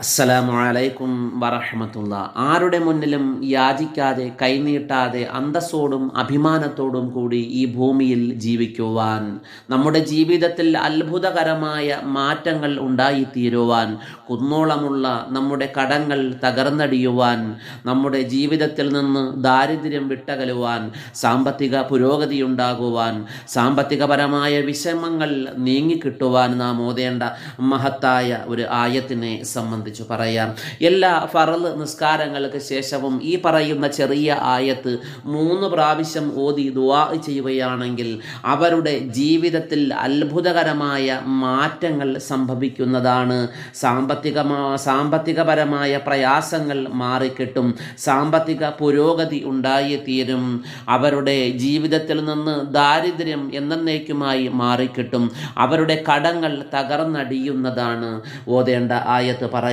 അസ്സലാമു അലൈക്കും വറഹ്മത്തുള്ളാ. ആരുടെ മുന്നിലും യാചിക്കാതെ കൈനീട്ടാതെ അന്തസ്സോടും അഭിമാനത്തോടും കൂടി ഈ ഭൂമിയിൽ ജീവിക്കുവാൻ, നമ്മുടെ ജീവിതത്തിൽ അത്ഭുതകരമായ മാറ്റങ്ങൾ ഉണ്ടായിത്തീരുവാൻ, കുന്നോളമുള്ള നമ്മുടെ കടങ്ങൾ തകർന്നടിയുവാൻ, നമ്മുടെ ജീവിതത്തിൽ നിന്ന് ദാരിദ്ര്യം വിട്ടകലുവാൻ, സാമ്പത്തിക പുരോഗതിയുണ്ടാകുവാൻ, സാമ്പത്തികപരമായ വിഷമങ്ങൾ നീങ്ങിക്കിട്ടുവാൻ നാം ഓതേണ്ട മഹത്തായ ഒരു ആയത്തിനെ സംബന്ധിച്ചു പറയാം. എല്ലാ ഫറള് നിസ്കാരങ്ങൾക്ക് ശേഷവും ഈ പറയുന്ന ചെറിയ ആയത്ത് 3 പ്രാവശ്യം ഓതി ദുആ ചെയ്യുകയാണെങ്കിൽ അവരുടെ ജീവിതത്തിൽ അത്ഭുതകരമായ മാറ്റങ്ങൾ സംഭവിക്കുന്നതാണ്. സാമ്പത്തികപരമായ പ്രയാസങ്ങൾ മാറിക്കിട്ടും, സാമ്പത്തിക പുരോഗതി ഉണ്ടായിത്തീരും, അവരുടെ ജീവിതത്തിൽ നിന്ന് ദാരിദ്ര്യം എന്നേക്കുമായി മാറിക്കിട്ടും, അവരുടെ കടങ്ങൾ തകർന്നടിയുന്നതാണ്. ഓതേണ്ട ആയത്ത് പറയാം.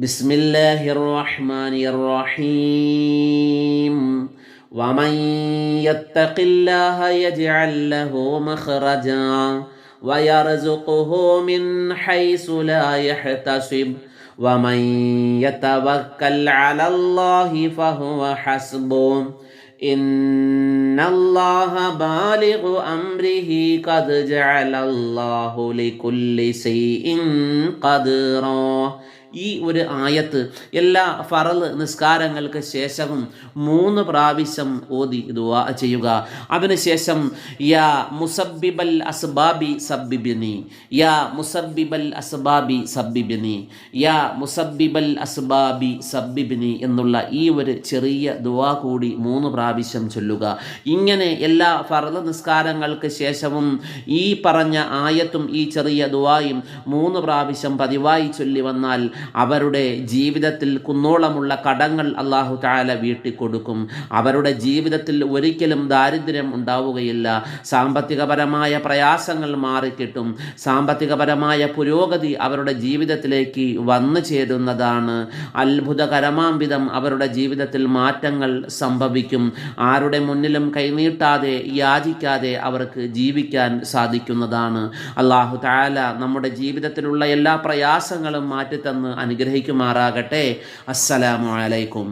ബിസ്മില്ലാഹിർ റഹ്മാനിർ റഹീം. വമൻ യത്തഖില്ലാഹ യജ്അൽ ലഹു മഖ്റജാ വയർസുഖുഹു മിൻ ഹൈസു ലാ യഹ്തസിബ് വമൻ യതവക്കൽ അലല്ലാഹി ഫഹുവ ഹസ്ബുഹു ഇന്നല്ലാഹ ബാലിഗു അംരിഹി ഖദ് ജഅലല്ലാഹു ലികുല്ലി ശൈഇൻ ഖദീറാ. ഈ ഒരു ആയത്ത് എല്ലാ ഫറള് നിസ്കാരങ്ങൾക്ക് ശേഷവും 3 പ്രാവശ്യം ഓതി ദുആ ചെയ്യുക. അതിനുശേഷം യാ മുസബ്ബിബൽ അസ്ബാബി സബ്ബിബ്നി, യാ മുസബ്ബിബൽ അസ്ബാബി സബ്ബിബ്നി, യാ മുസബ്ബിബൽ അസ്ബാബി സബ്ബിബ്നി എന്നുള്ള ഈ ഒരു ചെറിയ ദുആ കൂടി 3 പ്രാവശ്യം ചൊല്ലുക. ഇങ്ങനെ എല്ലാ ഫറള് നിസ്കാരങ്ങൾക്ക് ശേഷവും ഈ പറഞ്ഞ ആയത്തും ഈ ചെറിയ ദുആയും 3 പ്രാവശ്യം പതിവായി ചൊല്ലി വന്നാൽ അവരുടെ ജീവിതത്തിൽ കുന്നോളമുള്ള കടങ്ങൾ അല്ലാഹു തആല വീട്ടിക്കൊടുക്കും. അവരുടെ ജീവിതത്തിൽ ഒരിക്കലും ദാരിദ്ര്യം ഉണ്ടാവുകയില്ല. സാമ്പത്തികപരമായ പ്രയാസങ്ങൾ മാറിക്കിട്ടും, സാമ്പത്തികപരമായ പുരോഗതി അവരുടെ ജീവിതത്തിലേക്ക് വന്നു ചേരുന്നതാണ്. അത്ഭുതകരമാംവിധം അവരുടെ ജീവിതത്തിൽ മാറ്റങ്ങൾ സംഭവിക്കും. ആരുടെ മുന്നിലും കൈനീട്ടാതെ യാചിക്കാതെ അവർക്ക് ജീവിക്കാൻ സാധിക്കുന്നതാണ്. അല്ലാഹു തആല നമ്മുടെ ജീവിതത്തിലുള്ള എല്ലാ പ്രയാസങ്ങളും മാറ്റിത്തന്ന് അനുഗ്രഹിക്കുമാറാകട്ടെ. അസ്സലാമു അലൈക്കും.